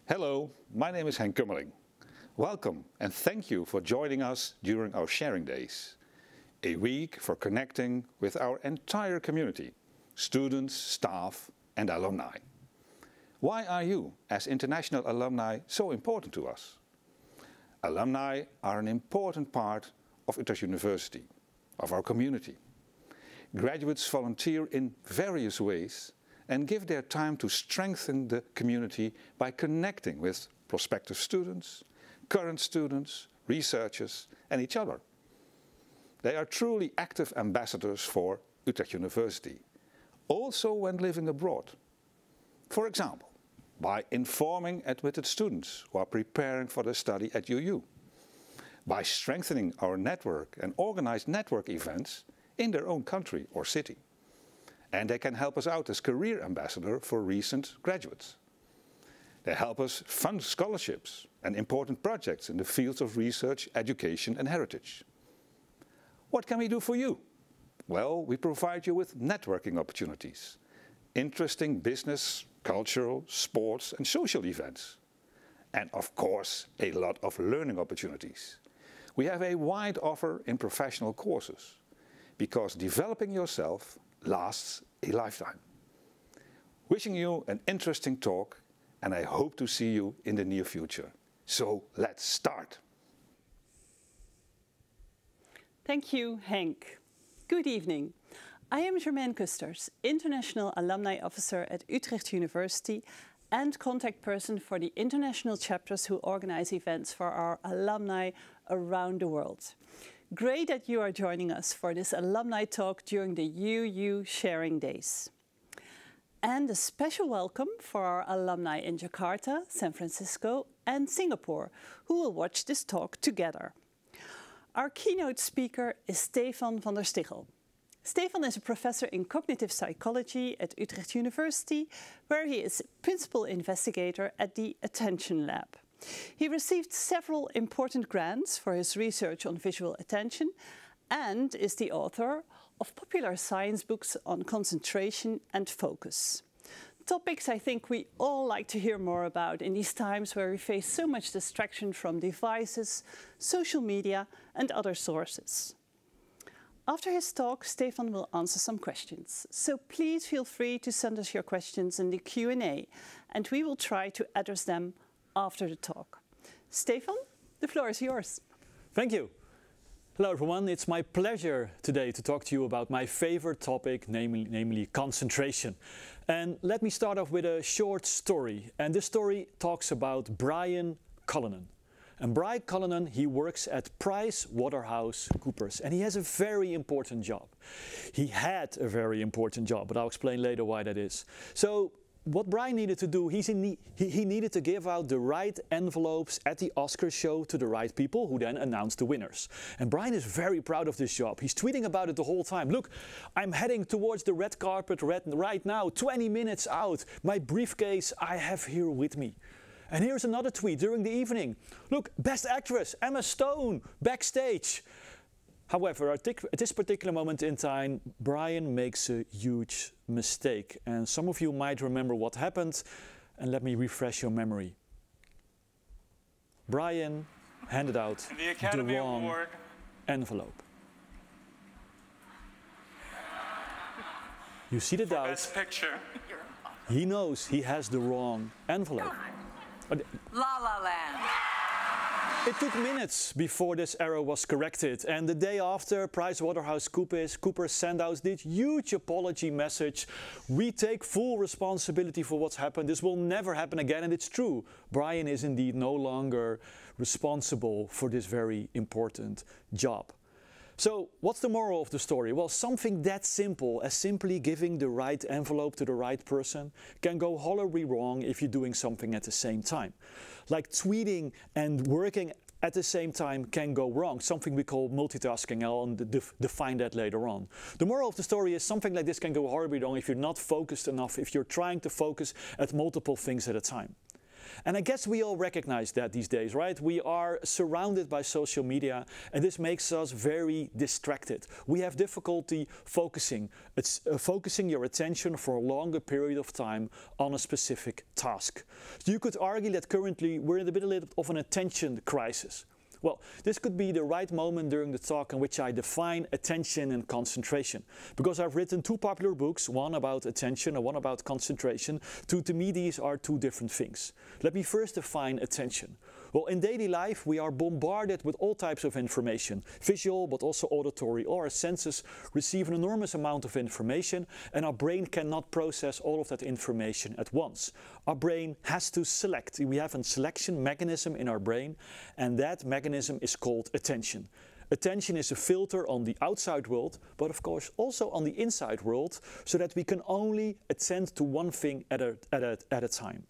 Hello, my name is Henk Kummerling. Welcome and thank you for joining us during our Sharing Days, a week for connecting with our entire community, students, staff and alumni. Why are you, as international alumni, so important to us? Alumni are an important part of Utrecht University, of our community. Graduates volunteer in various ways and give their time to strengthen the community by connecting with prospective students, current students, researchers and each other. They are truly active ambassadors for Utrecht University, also when living abroad. For example, by informing admitted students who are preparing for their study at UU, by strengthening our network and organize network events in their own country or city. And they can help us out as career ambassador for recent graduates. They help us fund scholarships and important projects in the fields of research, education and heritage. What can we do for you? Well, we provide you with networking opportunities, interesting business, cultural, sports and social events. And of course, a lot of learning opportunities. We have a wide offer in professional courses, because developing yourself lasts a lifetime. Wishing you an interesting talk, and I hope to see you in the near future. So let's start. Thank you, Henk. Good evening. I am Germaine Kusters, International Alumni Officer at Utrecht University and contact person for the international chapters who organize events for our alumni around the world. Great that you are joining us for this alumni talk during the UU Sharing Days. And a special welcome for our alumni in Jakarta, San Francisco and Singapore, who will watch this talk together. Our keynote speaker is Stefan van der Stichel. Stefan is a professor in cognitive psychology at Utrecht University, where he is principal investigator at the Attention Lab. He received several important grants for his research on visual attention and is the author of popular science books on concentration and focus. Topics I think we all like to hear more about in these times where we face so much distraction from devices, social media and other sources. After his talk, Stefan will answer some questions, so please feel free to send us your questions in the Q&A and we will try to address them after the talk. Stefan, the floor is yours. Thank you. Hello everyone, it's my pleasure today to talk to you about my favorite topic, namely concentration. And let me start off with a short story. And this story talks about Brian Cullinan. And Brian Cullinan, he works at PricewaterhouseCoopers and he has a very important job. He had a very important job, but I'll explain later why that is. So what Brian needed to do, he needed to give out the right envelopes at the Oscar show to the right people who then announced the winners. And Brian is very proud of this job. He's tweeting about it the whole time. Look, I'm heading towards the red carpet right now, 20 minutes out. My briefcase I have here with me. And here's another tweet during the evening. Look, Best Actress, Emma Stone, backstage. However, at this particular moment in time, Brian makes a huge mistake. And some of you might remember what happened. And let me refresh your memory. Brian handed out the wrong envelope. You see the doubt. Best picture. He knows he has the wrong envelope. La La Land. It took minutes before this error was corrected, and the day after, PricewaterhouseCoopers sent out this huge apology message. We take full responsibility for what's happened. This will never happen again, and it's true. Brian is indeed no longer responsible for this very important job. So what's the moral of the story? Well, something that simple as simply giving the right envelope to the right person can go horribly wrong if you're doing something at the same time. Like tweeting and working at the same time can go wrong, something we call multitasking. I'll define that later on. The moral of the story is something like this can go horribly wrong if you're not focused enough, if you're trying to focus at multiple things at a time. And I guess we all recognize that these days, right? We are surrounded by social media, and this makes us very distracted. We have difficulty focusing. It's focusing your attention for a longer period of time on a specific task. So you could argue that currently we're in a bit of an attention crisis. Well, this could be the right moment during the talk in which I define attention and concentration. Because I've written two popular books, one about attention and one about concentration. To me, these are two different things. Let me first define attention. Well, in daily life, we are bombarded with all types of information, visual but also auditory. All our senses receive an enormous amount of information, and our brain cannot process all of that information at once. Our brain has to select. We have a selection mechanism in our brain, and that mechanism is called attention. Attention is a filter on the outside world, but of course also on the inside world, so that we can only attend to one thing at a time.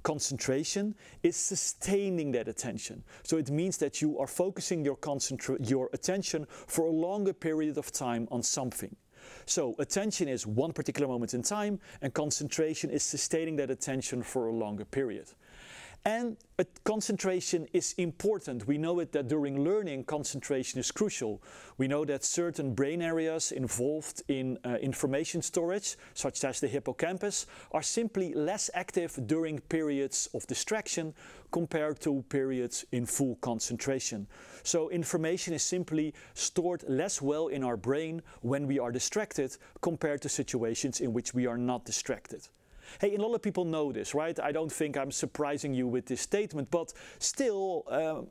Concentration is sustaining that attention. So it means that you are focusing your attention for a longer period of time on something. So attention is one particular moment in time, and concentration is sustaining that attention for a longer period. And concentration is important. We know that during learning, concentration is crucial. We know that certain brain areas involved in information storage, such as the hippocampus, are simply less active during periods of distraction compared to periods in full concentration. So information is simply stored less well in our brain when we are distracted compared to situations in which we are not distracted. Hey, and a lot of people know this, right? I don't think I'm surprising you with this statement, but still,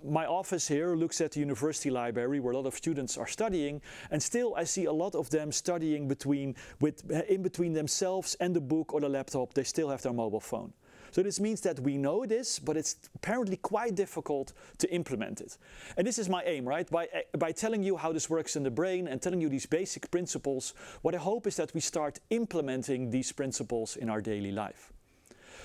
my office here looks at the university library where a lot of students are studying, and still I see a lot of them studying in between themselves and the book or the laptop. They still have their mobile phone. So this means that we know this, but it's apparently quite difficult to implement it. And this is my aim, right? By telling you how this works in the brain and telling you these basic principles, what I hope is that we start implementing these principles in our daily life.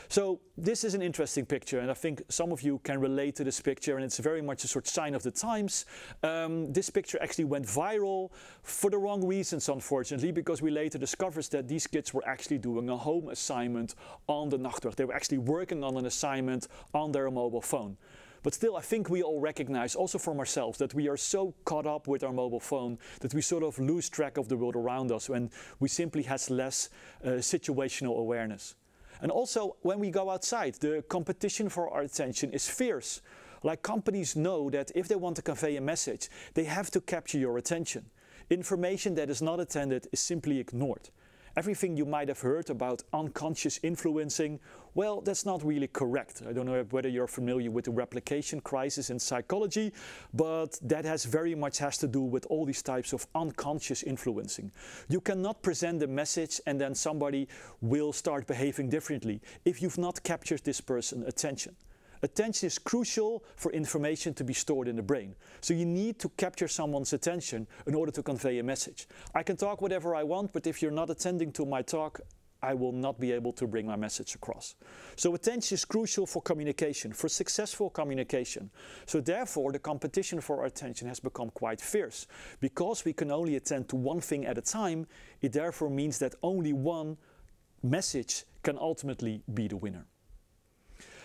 So this is an interesting picture, and I think some of you can relate to this picture, and it's very much a sort of sign of the times. This picture actually went viral for the wrong reasons, unfortunately, because we later discovered that these kids were actually doing a home assignment on the Nachtwacht. They were actually working on an assignment on their mobile phone. But still, I think we all recognize, also from ourselves, that we are so caught up with our mobile phone that we sort of lose track of the world around us, and we simply have less situational awareness. And also, when we go outside, the competition for our attention is fierce. Like, companies know that if they want to convey a message, they have to capture your attention. Information that is not attended is simply ignored. Everything you might have heard about unconscious influencing, well, that's not really correct. I don't know whether you're familiar with the replication crisis in psychology, but that very much has to do with all these types of unconscious influencing. You cannot present a message and then somebody will start behaving differently if you've not captured this person's attention. Attention is crucial for information to be stored in the brain. So you need to capture someone's attention in order to convey a message. I can talk whatever I want, but if you're not attending to my talk, I will not be able to bring my message across. So attention is crucial for communication, for successful communication. So therefore, the competition for our attention has become quite fierce. Because we can only attend to one thing at a time, it therefore means that only one message can ultimately be the winner.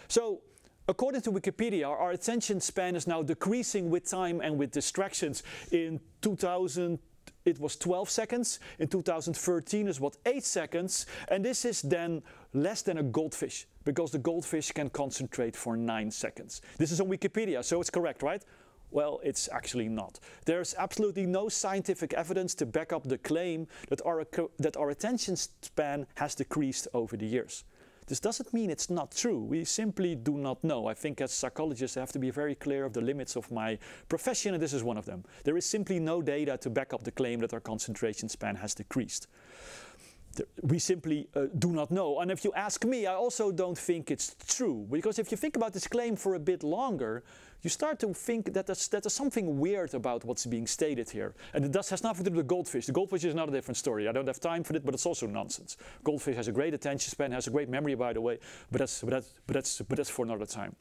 So, according to Wikipedia, our attention span is now decreasing with time and with distractions. In 2000, it was 12 seconds. In 2013, it was 8 seconds. And this is then less than a goldfish, because the goldfish can concentrate for 9 seconds. This is on Wikipedia, so it's correct, right? Well, it's actually not. There's absolutely no scientific evidence to back up the claim that our attention span has decreased over the years. This doesn't mean it's not true. We simply do not know. I think as psychologists I have to be very clear of the limits of my profession, and this is one of them. There is simply no data to back up the claim that our concentration span has decreased. We simply do not know. And if you ask me, I also don't think it's true. Because if you think about this claim for a bit longer, you start to think that there's something weird about what's being stated here. And it has nothing to do with goldfish. The goldfish is another different story. I don't have time for it, but it's also nonsense. Goldfish has a great attention span, has a great memory, by the way, but that's for another time.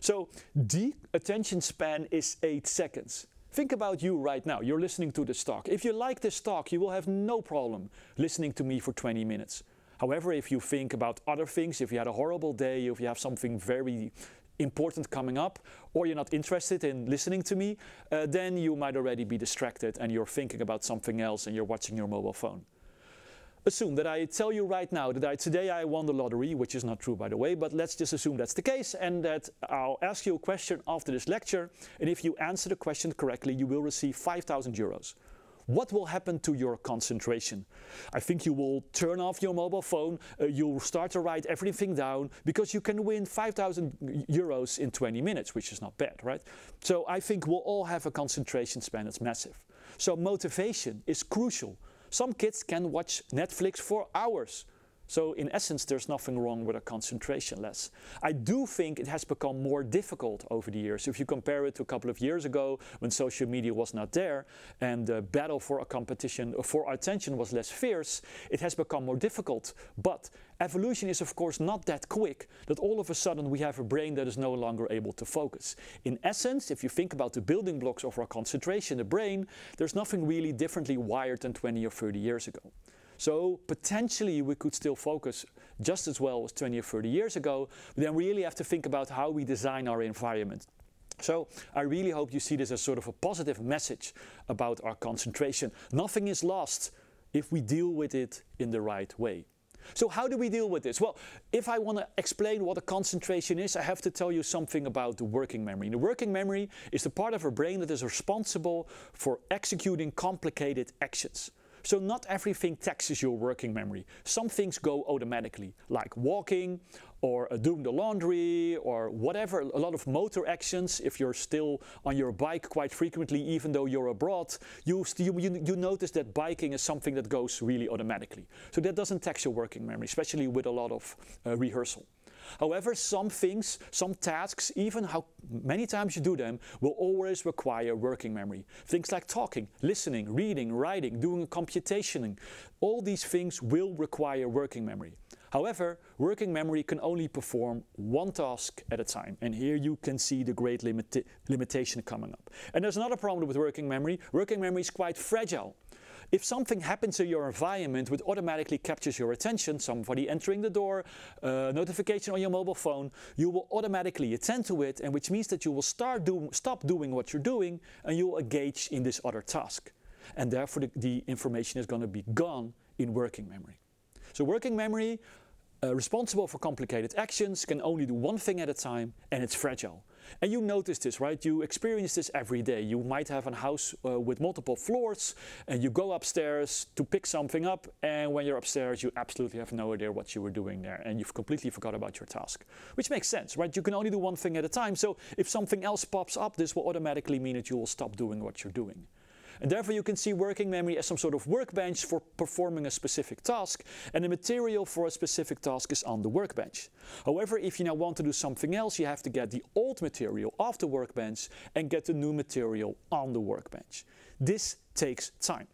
So the attention span is 8 seconds. Think about you right now. You're listening to this talk. If you like this talk, you will have no problem listening to me for 20 minutes. However, if you think about other things, if you had a horrible day, if you have something very important coming up, or you're not interested in listening to me, then you might already be distracted and you're thinking about something else and you're watching your mobile phone. Assume that I tell you right now that today I won the lottery, which is not true by the way, but let's just assume that's the case, and that I'll ask you a question after this lecture, and if you answer the question correctly, you will receive 5,000 euros. What will happen to your concentration? I think you will turn off your mobile phone, you'll start to write everything down, because you can win 5,000 euros in 20 minutes, which is not bad, right? So I think we'll all have a concentration span that's massive. So motivation is crucial. Some kids can watch Netflix for hours. So in essence, there's nothing wrong with a concentration less. I do think it has become more difficult over the years. If you compare it to a couple of years ago when social media was not there and the battle for a competition, for attention was less fierce, it has become more difficult. But evolution is of course not that quick that all of a sudden we have a brain that is no longer able to focus. In essence, if you think about the building blocks of our concentration, the brain, there's nothing really differently wired than 20 or 30 years ago. So potentially we could still focus just as well as 20 or 30 years ago, but then we really have to think about how we design our environment. So I really hope you see this as sort of a positive message about our concentration. Nothing is lost if we deal with it in the right way. So how do we deal with this? Well, if I want to explain what a concentration is, I have to tell you something about the working memory. The working memory is the part of our brain that is responsible for executing complicated actions. So not everything taxes your working memory. Some things go automatically, like walking or doing the laundry or whatever, a lot of motor actions. If you're still on your bike quite frequently, even though you're abroad, you notice that biking is something that goes really automatically. So that doesn't tax your working memory, especially with a lot of rehearsal. However, some things, some tasks, even how many times you do them, will always require working memory. Things like talking, listening, reading, writing, doing computation, all these things will require working memory. However, working memory can only perform one task at a time. And here you can see the great limitation coming up. And there's another problem with working memory. Working memory is quite fragile. If something happens in your environment which automatically captures your attention, somebody entering the door, notification on your mobile phone, you will automatically attend to it, and which means that you will stop doing what you're doing and you will engage in this other task. And therefore the information is going to be gone in working memory. So working memory, responsible for complicated actions, can only do one thing at a time, and it's fragile. And you notice this, right? You experience this every day. You might have a house with multiple floors, and you go upstairs to pick something up, and when you're upstairs, you absolutely have no idea what you were doing there, and you've completely forgot about your task. Which makes sense, right? You can only do one thing at a time, so if something else pops up, this will automatically mean that you will stop doing what you're doing. And therefore you can see working memory as some sort of workbench for performing a specific task, and the material for a specific task is on the workbench. However, if you now want to do something else, you have to get the old material off the workbench and get the new material on the workbench. This takes time.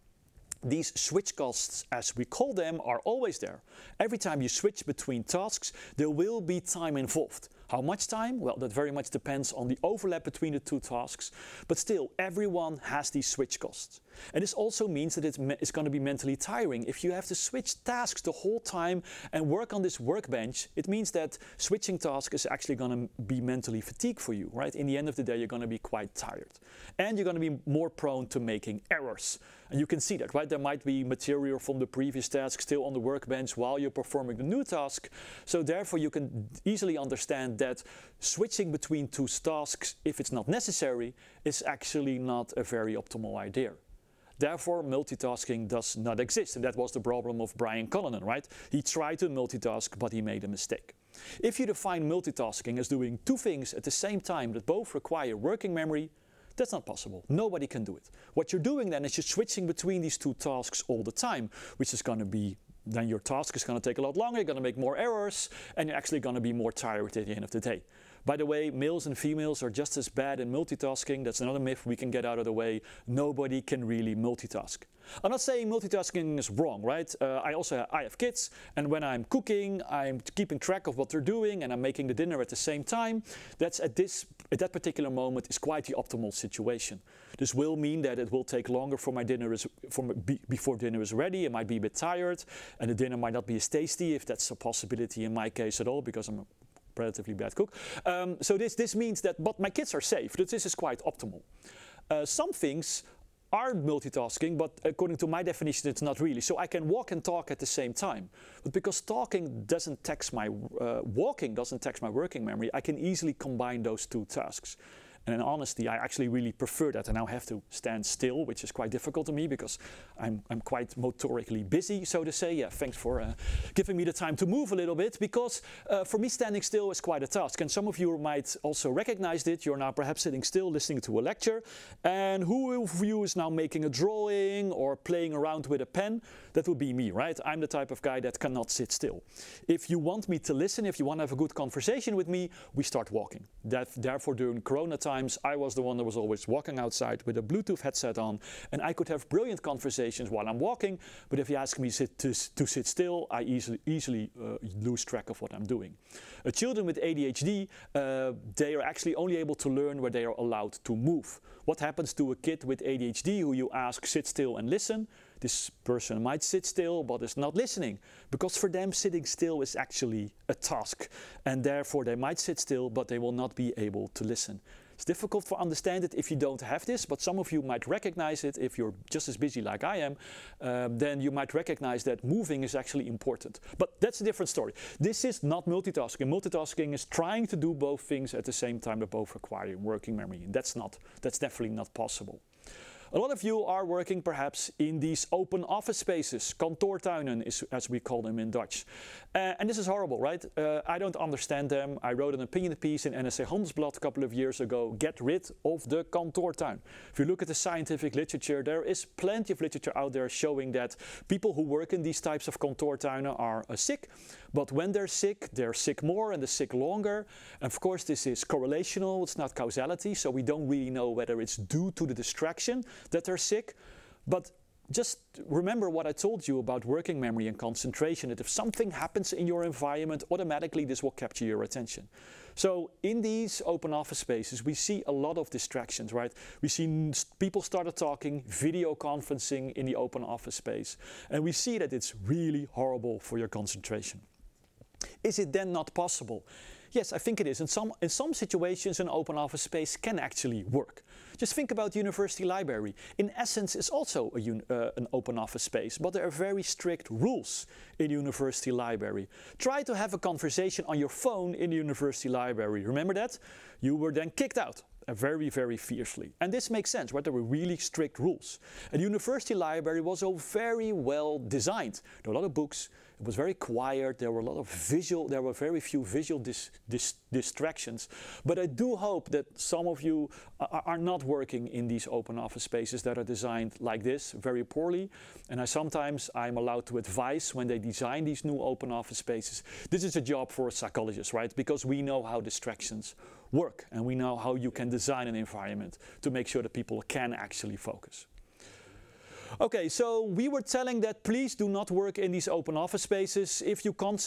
These switch costs, as we call them, are always there. Every time you switch between tasks, there will be time involved. How much time? Well, that very much depends on the overlap between the two tasks, but still, everyone has these switch costs. And this also means that it's going to be mentally tiring. If you have to switch tasks the whole time and work on this workbench, it means that switching tasks is actually going to be mentally fatigue for you, right? In the end of the day, you're going to be quite tired. And you're going to be more prone to making errors. And you can see that, right? There might be material from the previous task still on the workbench while you're performing the new task. So therefore, you can easily understand that switching between two tasks, if it's not necessary, is actually not a very optimal idea. Therefore, multitasking does not exist, and that was the problem of Brian Cullinan, right? He tried to multitask, but he made a mistake. If you define multitasking as doing two things at the same time that both require working memory, that's not possible. Nobody can do it. What you're doing then is you're switching between these two tasks all the time, which is going to be, then your task is going to take a lot longer, you're going to make more errors, and you're actually going to be more tired at the end of the day. By the way, males and females are just as bad in multitasking. That's another myth we can get out of the way. Nobody can really multitask. I'm not saying multitasking is wrong, right? I have kids, and when I'm cooking, I'm keeping track of what they're doing, and I'm making the dinner at the same time. That's at that particular moment is quite the optimal situation. This will mean that it will take longer for my dinner before dinner is ready. I might be a bit tired, and the dinner might not be as tasty, if that's a possibility in my case at all, because I'm a relatively bad cook. So this means that, but my kids are safe. This is quite optimal. Some things are multitasking, but according to my definition, it's not really. So I can walk and talk at the same time. But because walking doesn't tax my working memory, I can easily combine those two tasks. And in honesty, I actually really prefer that. I now have to stand still, which is quite difficult to me because I'm quite motorically busy, so to say. Yeah, thanks for giving me the time to move a little bit, because for me standing still is quite a task. And some of you might also recognize it. You're now perhaps sitting still listening to a lecture. And who of you is now making a drawing or playing around with a pen? That would be me, right? I'm the type of guy that cannot sit still. If you want me to listen, if you want to have a good conversation with me, we start walking. Therefore, during Corona times, I was the one that was always walking outside with a Bluetooth headset on, and I could have brilliant conversations while I'm walking. But if you ask me to sit still, I easily lose track of what I'm doing. Children with ADHD, they are actually only able to learn where they are allowed to move. What happens to a kid with ADHD who you ask sit still and listen? This person might sit still but is not listening, because for them sitting still is actually a task, and therefore they might sit still but they will not be able to listen. It's difficult to understand it if you don't have this, but some of you might recognize it. If you're just as busy like I am, then you might recognize that moving is actually important. But that's a different story. This is not multitasking. Multitasking is trying to do both things at the same time that both require working memory. And that's definitely not possible. A lot of you are working perhaps in these open office spaces. Kantoortuinen is, as we call them in Dutch. And this is horrible, right? I don't understand them. I wrote an opinion piece in NRC Handelsblad a couple of years ago. Get rid of the kantoortuin. If you look at the scientific literature, there is plenty of literature out there showing that people who work in these types of kantoortuinen are sick. But when they're sick more and they're sick longer. And of course, this is correlational. It's not causality. So we don't really know whether it's due to the distraction that they're sick. But just remember what I told you about working memory and concentration, that if something happens in your environment, automatically this will capture your attention. So in these open office spaces, we see a lot of distractions, right? We see people started talking, video conferencing in the open office space, and we see that it's really horrible for your concentration. Is it then not possible? Yes, I think it is. In some situations, an open office space can actually work. Just think about the university library. In essence, it's also an open office space, but there are very strict rules in the university library. Try to have a conversation on your phone in the university library. Remember that? You were then kicked out. Very, very fiercely. And this makes sense, right? There were really strict rules. And the university library was all very well designed. There were a lot of books. It was very quiet. There were very few visual distractions. But I do hope that some of you are not working in these open office spaces that are designed like this, very poorly. And sometimes I'm allowed to advise when they design these new open office spaces. This is a job for a psychologist, right? Because we know how distractions work, and we know how you can design an environment to make sure that people can actually focus. Okay, so we were telling that please do not work in these open office spaces. If you want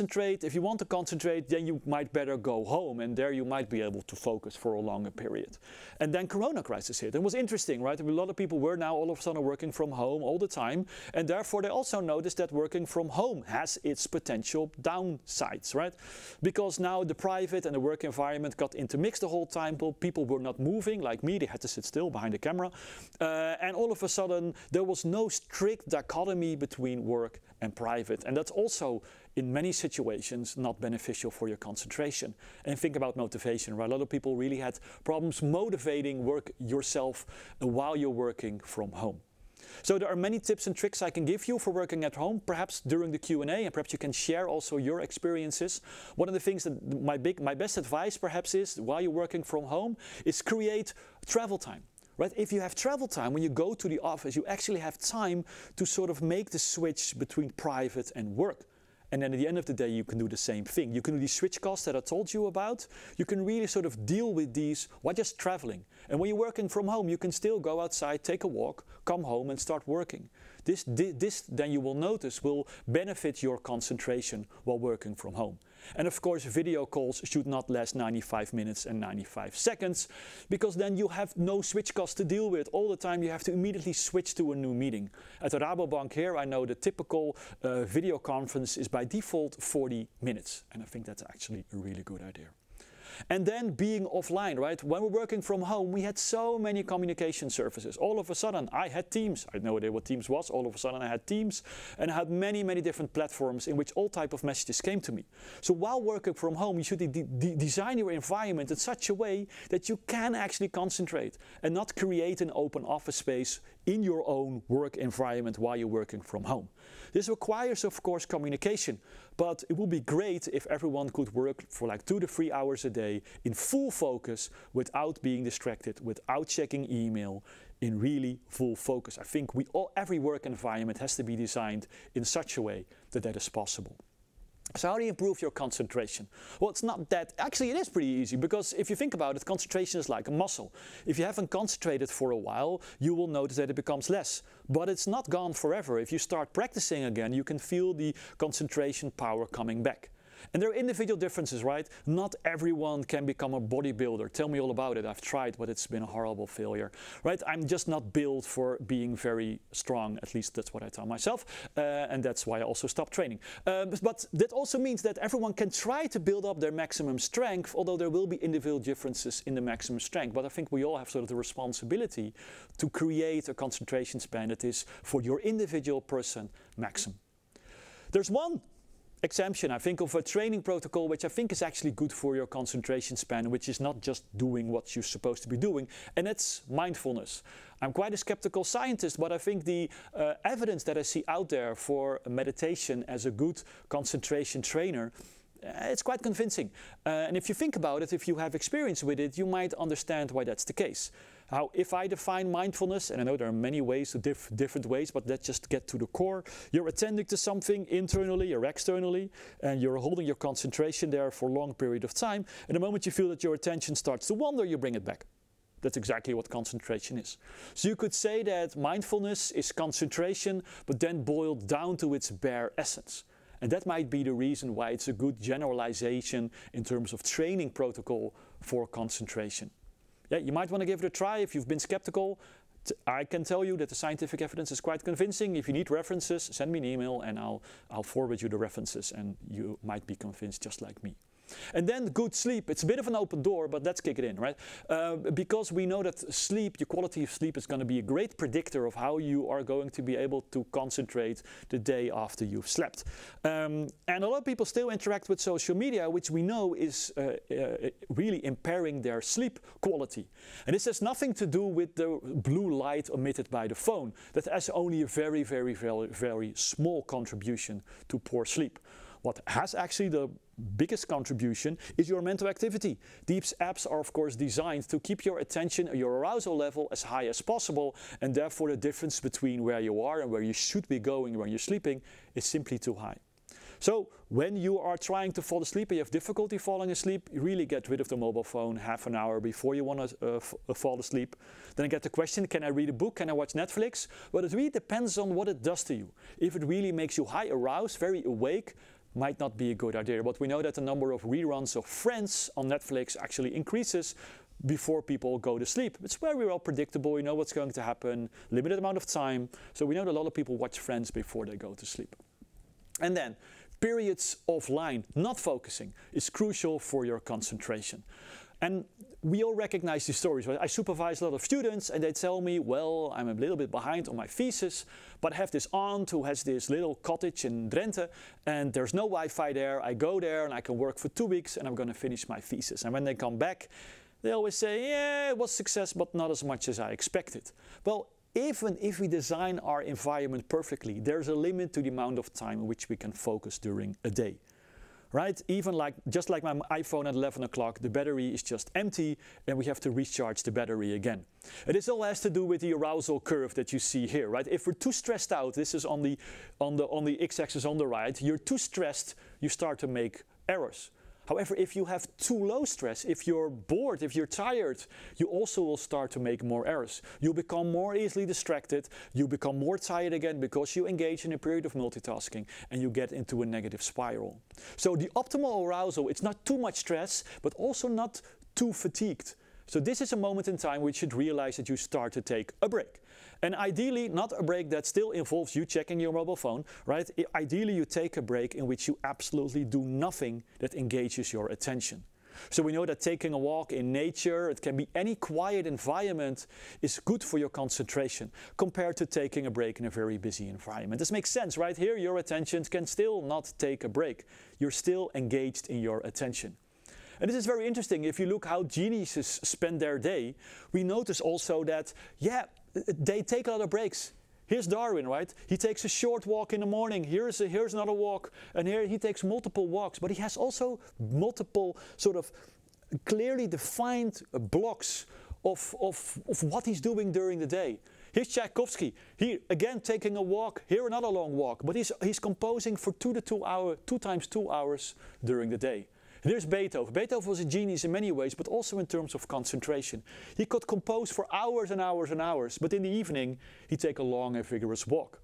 to concentrate, then you might better go home, and there you might be able to focus for a longer period. And then Corona crisis hit. It was interesting, right? A lot of people were now all of a sudden working from home all the time, and therefore they also noticed that working from home has its potential downsides, right? Because now the private and the work environment got intermixed the whole time. People were not moving, like me, they had to sit still behind the camera. And all of a sudden there was no strict dichotomy between work and private. And that's also, in many situations, not beneficial for your concentration. And think about motivation, right? A lot of people really had problems motivating yourself while you're working from home. So there are many tips and tricks I can give you for working at home, perhaps during the Q&A, and perhaps you can share also your experiences. One of the things that my best advice perhaps is, while you're working from home, is create travel time. Right? If you have travel time, when you go to the office, you actually have time to sort of make the switch between private and work. And then at the end of the day, you can do the same thing. You can do these switch costs that I told you about. You can really sort of deal with these while just traveling. And when you're working from home, you can still go outside, take a walk, come home and start working. This then you will notice will benefit your concentration while working from home. And of course, video calls should not last 95 minutes and 95 seconds, because then you have no switch costs to deal with. All the time you have to immediately switch to a new meeting. At the Rabobank here, I know the typical video conference is by default 40 minutes. And I think that's actually a really good idea. And then being offline, right? When we're working from home, we had so many communication services. All of a sudden, I had Teams. I had no idea what Teams was. All of a sudden, I had Teams. And I had many, many different platforms in which all type of messages came to me. So while working from home, you should design your environment in such a way that you can actually concentrate and not create an open office space in your own work environment while you're working from home. This requires, of course, communication, but it would be great if everyone could work for like 2 to 3 hours a day in full focus without being distracted, without checking email, in really full focus. I think every work environment has to be designed in such a way that that is possible. So how do you improve your concentration? Well, it's not that, actually it is pretty easy, because if you think about it, concentration is like a muscle. If you haven't concentrated for a while, you will notice that it becomes less. But it's not gone forever. If you start practicing again, you can feel the concentration power coming back. And there are individual differences, right? Not everyone can become a bodybuilder. Tell me all about it. I've tried, but it's been a horrible failure, right? I'm just not built for being very strong. At least that's what I tell myself. And that's why I also stopped training. But that also means that everyone can try to build up their maximum strength, although there will be individual differences in the maximum strength. But I think we all have sort of the responsibility to create a concentration span that is, for your individual person, maximum. There's one exemption, I think, of a training protocol which I think is actually good for your concentration span, which is not just doing what you're supposed to be doing, and that's mindfulness. I'm quite a skeptical scientist, but I think the evidence that I see out there for meditation as a good concentration trainer, it's quite convincing. And if you think about it, if you have experience with it, you might understand why that's the case. How, if I define mindfulness, and I know there are many ways, different ways, but let's just get to the core. You're attending to something internally or externally, and you're holding your concentration there for a long period of time. And the moment you feel that your attention starts to wander, you bring it back. That's exactly what concentration is. So you could say that mindfulness is concentration, but then boiled down to its bare essence. And that might be the reason why it's a good generalization in terms of training protocol for concentration. Yeah, you might want to give it a try if you've been skeptical. I can tell you that the scientific evidence is quite convincing. If you need references, send me an email and I'll forward you the references, and you might be convinced just like me. And then good sleep. It's a bit of an open door, but let's kick it in, right? Because we know that sleep, your quality of sleep, is going to be a great predictor of how you are going to be able to concentrate the day after you've slept. And a lot of people still interact with social media, which we know is really impairing their sleep quality. And this has nothing to do with the blue light emitted by the phone. That has only a very, very, very, very small contribution to poor sleep. What has actually the biggest contribution is your mental activity. These apps are of course designed to keep your attention, your arousal level as high as possible, and therefore the difference between where you are and where you should be going when you're sleeping is simply too high. So when you are trying to fall asleep and you have difficulty falling asleep, you really get rid of the mobile phone half an hour before you want to fall asleep. Then I get the question, can I read a book, can I watch Netflix? Well, it really depends on what it does to you. If it really makes you high aroused, very awake, might not be a good idea. But we know that the number of reruns of Friends on Netflix actually increases before people go to sleep. It's very well predictable, you know what's going to happen, limited amount of time. So we know that a lot of people watch Friends before they go to sleep. And then periods offline, not focusing, is crucial for your concentration. And we all recognize these stories, right? I supervise a lot of students and they tell me, well, I'm a little bit behind on my thesis, but I have this aunt who has this little cottage in Drenthe and there's no Wi-Fi there. I go there and I can work for 2 weeks and I'm going to finish my thesis. And when they come back, they always say, yeah, it was a success, but not as much as I expected. Well, even if we design our environment perfectly, there's a limit to the amount of time in which we can focus during a day. right? Even just like my iPhone at 11 o'clock, the battery is just empty and we have to recharge the battery again. And this all has to do with the arousal curve that you see here, right? If we're too stressed out, this is on the x-axis on the right, you're too stressed, you start to make errors. However, if you have too low stress, if you're bored, if you're tired, you also will start to make more errors. You'll become more easily distracted, you become more tired again because you engage in a period of multitasking and you get into a negative spiral. So the optimal arousal, it's not too much stress, but also not too fatigued. So this is a moment in time where you should realize that you start to take a break. And ideally, not a break that still involves you checking your mobile phone, right? Ideally, you take a break in which you absolutely do nothing that engages your attention. So we know that taking a walk in nature, it can be any quiet environment, is good for your concentration compared to taking a break in a very busy environment. This makes sense, right? Here, your attention can still not take a break. You're still engaged in your attention. And this is very interesting. If you look how geniuses spend their day, we notice also that, yeah, they take a lot of breaks. Here's Darwin, right? He takes a short walk in the morning. Here's another walk. And here he takes multiple walks. But he has also multiple sort of clearly defined blocks of what he's doing during the day. Here's Tchaikovsky. He, again, taking a walk. Here another long walk. But he's composing for 2 times 2 hours during the day. There's Beethoven. Beethoven was a genius in many ways, but also in terms of concentration. He could compose for hours and hours and hours, but in the evening, he'd take a long and vigorous walk.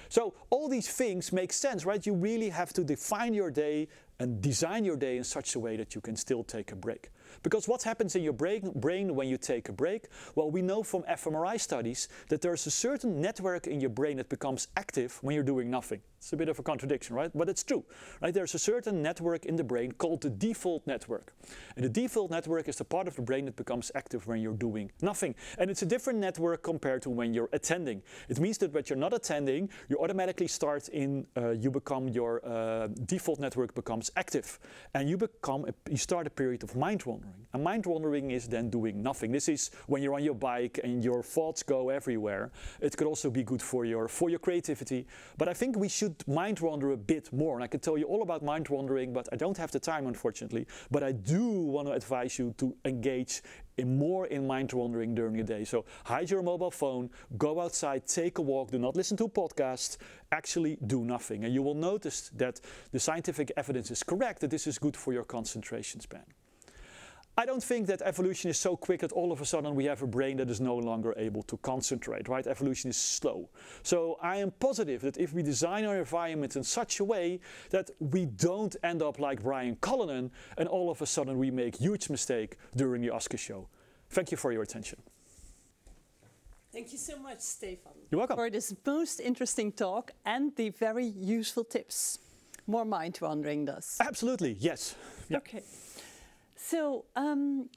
So all these things make sense, right? You really have to define your day and design your day in such a way that you can still take a break. Because what happens in your brain when you take a break? Well, we know from fMRI studies that there's a certain network in your brain that becomes active when you're doing nothing. It's a bit of a contradiction, right? But it's true, right? There's a certain network in the brain called the default network. And the default network is the part of the brain that becomes active when you're doing nothing. And it's a different network compared to when you're attending. It means that when you're not attending, you automatically start in, your default network becomes active. And you start a period of mind wandering. And mind wandering is then doing nothing. This is when you're on your bike and your thoughts go everywhere. It could also be good for your creativity. But I think we should mind wander a bit more. And I can tell you all about mind wandering, but I don't have the time, unfortunately. But I do want to advise you to engage more in mind wandering during the day. So hide your mobile phone, go outside, take a walk, do not listen to podcasts, actually do nothing. And you will notice that the scientific evidence is correct, that this is good for your concentration span. I don't think that evolution is so quick that all of a sudden we have a brain that is no longer able to concentrate, right? Evolution is slow. So I am positive that if we design our environment in such a way that we don't end up like Brian Cullinan and all of a sudden we make huge mistake during the Oscar show. Thank you for your attention. Thank you so much, Stefan. You're welcome. For this most interesting talk and the very useful tips. More mind wandering thus. Absolutely, yes. Yeah. Okay. So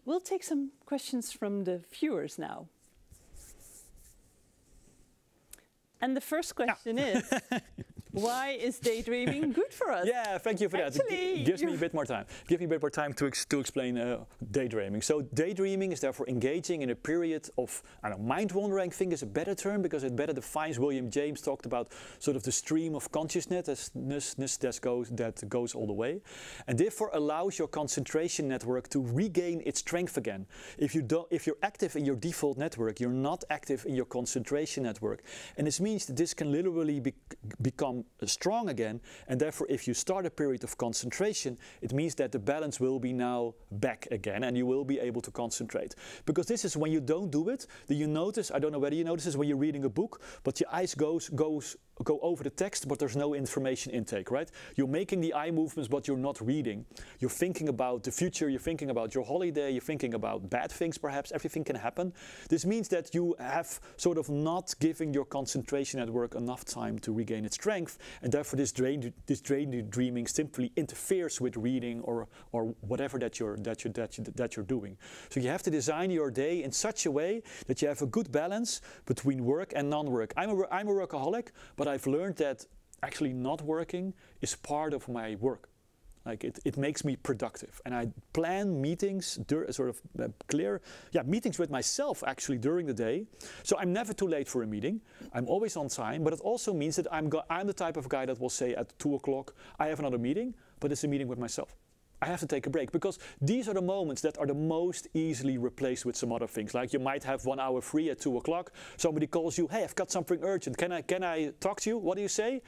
we'll take some questions from the viewers now. And the first question is, why is daydreaming good for us? Yeah, thank you for that. It gives me a bit more time. Give me a bit more time to explain daydreaming. So daydreaming is therefore engaging in a period of, mind wandering. I think is a better term because it better defines. William James talked about sort of the stream of consciousness that goes all the way, and therefore allows your concentration network to regain its strength again. If you're active in your default network, you're not active in your concentration network, and this means that this can literally become strong again, and therefore if you start a period of concentration, it means that the balance will be now back again and you will be able to concentrate. Because this is when you don't do it, that you notice, I don't know whether you notice this when you're reading a book, but your eyes go over the text, but there's no information intake, right? You're making the eye movements, but you're not reading. You're thinking about the future, you're thinking about your holiday, you're thinking about bad things perhaps, everything can happen. This means that you have sort of not giving your concentration network enough time to regain its strength, and therefore this daydreaming simply interferes with reading or whatever that you're doing. So you have to design your day in such a way that you have a good balance between work and non-work. I'm a workaholic, but I've learned that actually not working is part of my work. Like it makes me productive, and I plan meetings, meetings with myself actually during the day. So I'm never too late for a meeting. I'm always on time, but it also means that I'm the type of guy that will say at 2 o'clock, I have another meeting. but it's a meeting with myself. I have to take a break, because these are the moments that are the most easily replaced with some other things. Like you might have 1 hour free at 2 o'clock. Somebody calls you, hey, I've got something urgent. Can I talk to you? What do you say?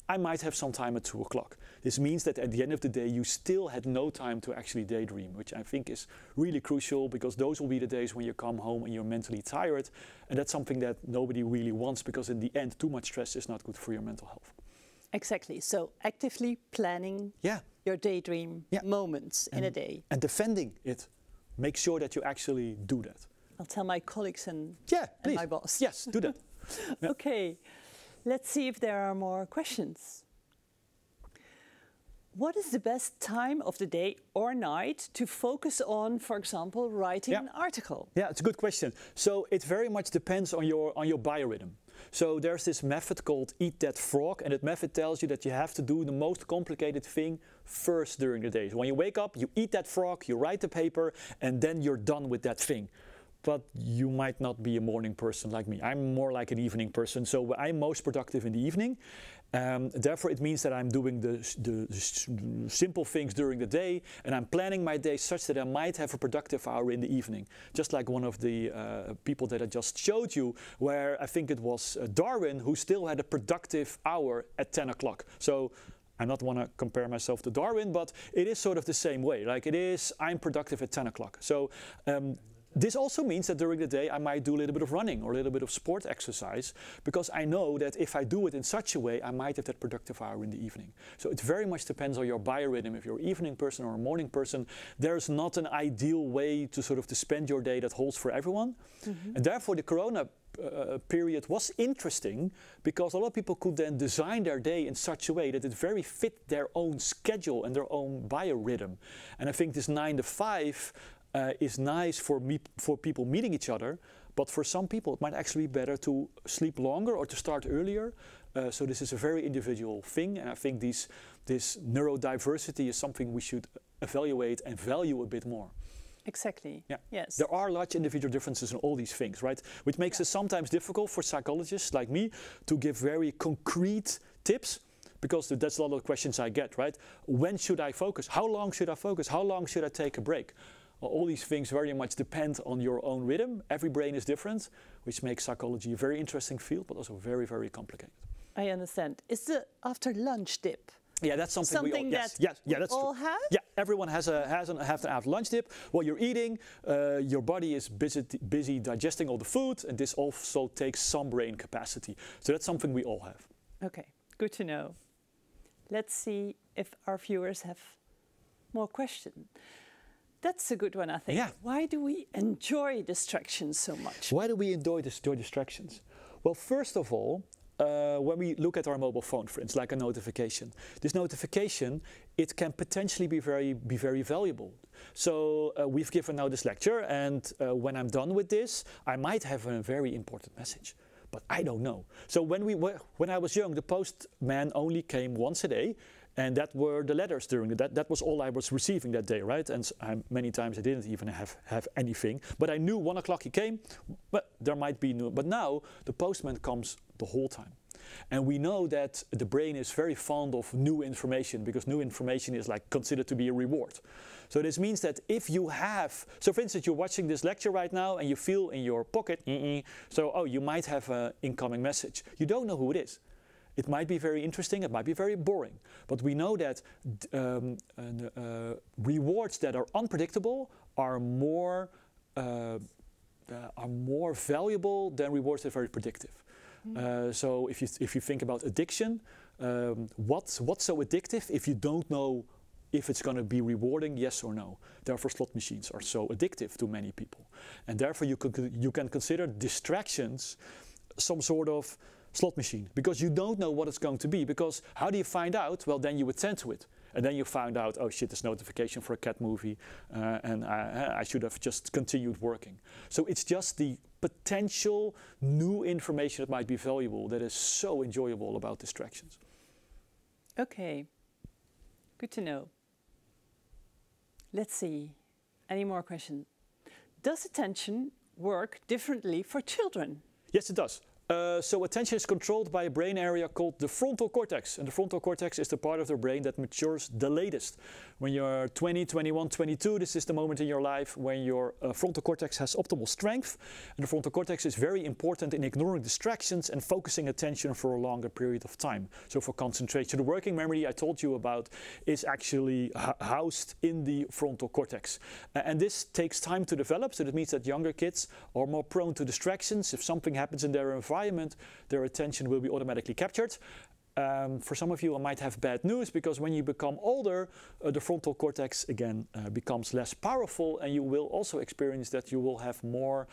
I might have some time at 2 o'clock. This means that at the end of the day, you still had no time to actually daydream, which I think is really crucial, because those will be the days when you come home and you're mentally tired. And that's something that nobody really wants, because in the end, too much stress is not good for your mental health. Exactly. So actively planning your daydream moments in a day. And defending it. Make sure that you actually do that. I'll tell my colleagues and my boss. Yes, do that. Okay, let's see if there are more questions. What is the best time of the day or night to focus on, for example, writing an article? Yeah, it's a good question. So it very much depends on your biorhythm. So there's this method called Eat That Frog, and that method tells you that you have to do the most complicated thing first during the day. So when you wake up, you eat that frog, you write the paper, and then you're done with that thing. But you might not be a morning person like me. I'm more like an evening person, so I'm most productive in the evening. Therefore, it means that I'm doing the simple things during the day, and I'm planning my day such that I might have a productive hour in the evening. Just like one of the people that I just showed you, where I think it was Darwin, who still had a productive hour at 10 o'clock. So I not want to compare myself to Darwin, but it is sort of the same way. Like it is, I'm productive at 10 o'clock. So this also means that during the day I might do a little bit of running or a little bit of sport exercise, because I know that if I do it in such a way, I might have that productive hour in the evening. So it very much depends on your biorhythm. If you're an evening person or a morning person, there's not an ideal way to sort of to spend your day that holds for everyone. And therefore the Corona period was interesting, because a lot of people could then design their day in such a way that it very fit their own schedule and their own biorhythm. And I think this 9 to 5 is nice for people meeting each other, but for some people it might actually be better to sleep longer or to start earlier. So this is a very individual thing, and I think this neurodiversity is something we should evaluate and value a bit more. Exactly. Yeah. Yes. There are large individual differences in all these things, right? Which makes it sometimes difficult for psychologists like me to give very concrete tips, because that's a lot of the questions I get, right? When should I focus? How long should I focus? How long should I take a break? All these things very much depend on your own rhythm. Every brain is different, which makes psychology a very interesting field, but also very, very complicated. I understand. Is the after lunch dip? Yeah, that's something we all, that's all true. have? Yeah, everyone has an after lunch dip. While you're eating, your body is busy digesting all the food, and this also takes some brain capacity. So that's something we all have. Okay, good to know. Let's see if our viewers have more questions. That's a good one, I think. Yeah. Why do we enjoy distractions so much? Why do we enjoy distractions? Well, first of all, when we look at our mobile phone, for instance, like a notification, this notification, it can potentially be very valuable. So we've given now this lecture, and when I'm done with this, I might have a very important message, but I don't know. So when I was young, the postman only came once a day, and that were the letters during that was all I was receiving that day, right? And many times I didn't even have anything, but I knew 1 o'clock he came, but there might be new. But now the postman comes the whole time. And we know that the brain is very fond of new information, because new information is like considered to be a reward. So this means that if you have, so for instance, you're watching this lecture right now and you feel in your pocket, so you might have an incoming message. You don't know who it is. It might be very interesting, it might be very boring, but we know that rewards that are unpredictable are more valuable than rewards that are very predictive. So if you think about addiction, what's so addictive if you don't know if it's going to be rewarding, yes or no? Therefore, slot machines are so addictive to many people, and therefore you can consider distractions some sort of slot machine, because you don't know what it's going to be. Because how do you find out? Well, then you attend to it, and then you find out, oh shit, there's notification for a cat movie, and I should have just continued working. So it's just the potential new information that might be valuable that is so enjoyable about distractions. Okay, good to know. Let's see, any more questions? Does attention work differently for children? Yes, it does. So attention is controlled by a brain area called the frontal cortex. And the frontal cortex is the part of the brain that matures the latest. When you're 20, 21, 22, this is the moment in your life when your frontal cortex has optimal strength. And the frontal cortex is very important in ignoring distractions and focusing attention for a longer period of time. So for concentration, the working memory I told you about is actually housed in the frontal cortex. And this takes time to develop, so that means that younger kids are more prone to distractions. If something happens in their environment, their attention will be automatically captured. For some of you, I might have bad news, because when you become older, the frontal cortex again becomes less powerful, and you will also experience that you will have more,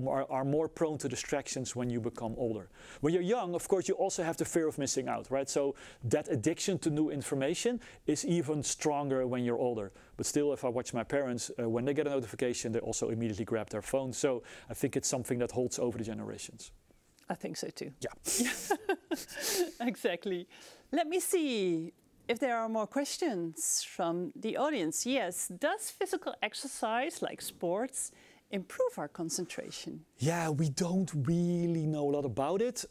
are more prone to distractions when you become older. When you're young, of course, you also have the fear of missing out, right? So that addiction to new information is even stronger when you're older. But still, if I watch my parents, when they get a notification, they also immediately grab their phone. So I think it's something that holds over the generations. I think so too. Yeah. Exactly. Let me see if there are more questions from the audience. Yes, does physical exercise like sports improve our concentration? Yeah, we don't really know a lot about it.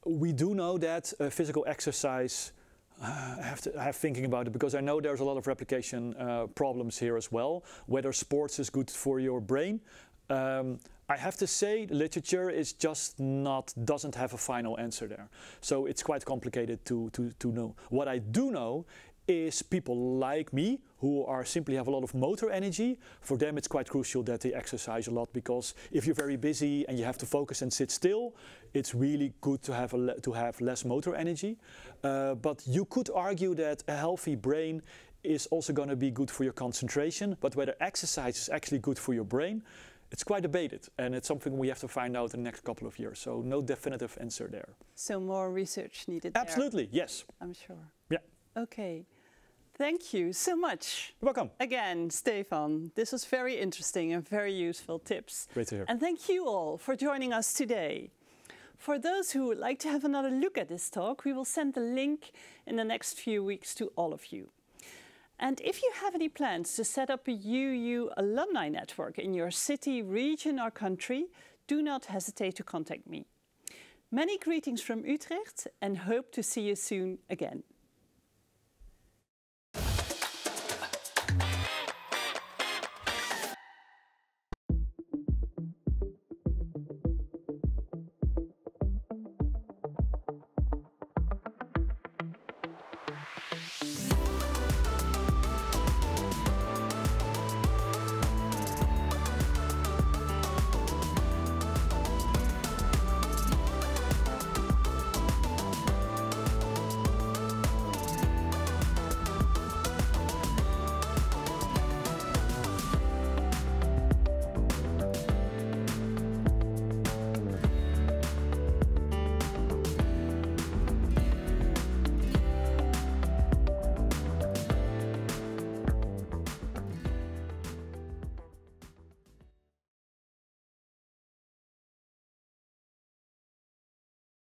We do know that physical exercise, I have thinking about it, because I know there's a lot of replication problems here as well, whether sports is good for your brain. I have to say, the literature is just doesn't have a final answer there. So it's quite complicated to know. What I do know is people like me, who simply have a lot of motor energy, for them it's quite crucial that they exercise a lot, because if you're very busy and you have to focus and sit still, it's really good to have less motor energy. But you could argue that a healthy brain is also going to be good for your concentration, but whether exercise is actually good for your brain, it's quite debated, and it's something we have to find out in the next couple of years. So no definitive answer there. So more research needed Absolutely, there. yes. I'm sure. Yeah. Okay. Thank you so much. You're welcome. Again, Stefan, this was very interesting and very useful tips. Great to hear. And thank you all for joining us today. For those who would like to have another look at this talk, we will send the link in the next few weeks to all of you. And if you have any plans to set up a UU alumni network in your city, region or country, do not hesitate to contact me. Many greetings from Utrecht, and hope to see you soon again.